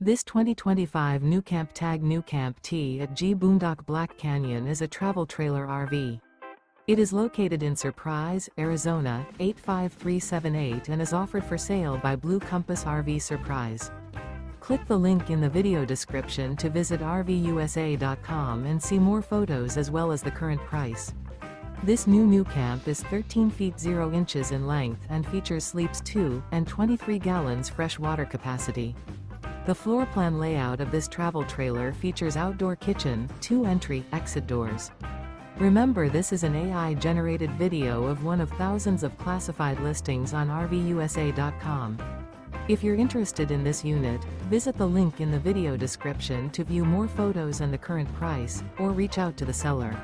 This 2025 NuCamp Tag NuCamp T at G Boondock Black Canyon is a travel trailer RV. It is located in Surprise, Arizona, 85378 and is offered for sale by Blue Compass RV Surprise. Click the link in the video description to visit RVUSA.com and see more photos as well as the current price. This new NuCamp is 13 feet 0 inches in length and features sleeps 2 and 23 gallons fresh water capacity. The floor plan layout of this travel trailer features outdoor kitchen, 2 entry/exit doors. Remember, this is an AI-generated video of one of thousands of classified listings on RVUSA.com. If you're interested in this unit, visit the link in the video description to view more photos and the current price, or reach out to the seller.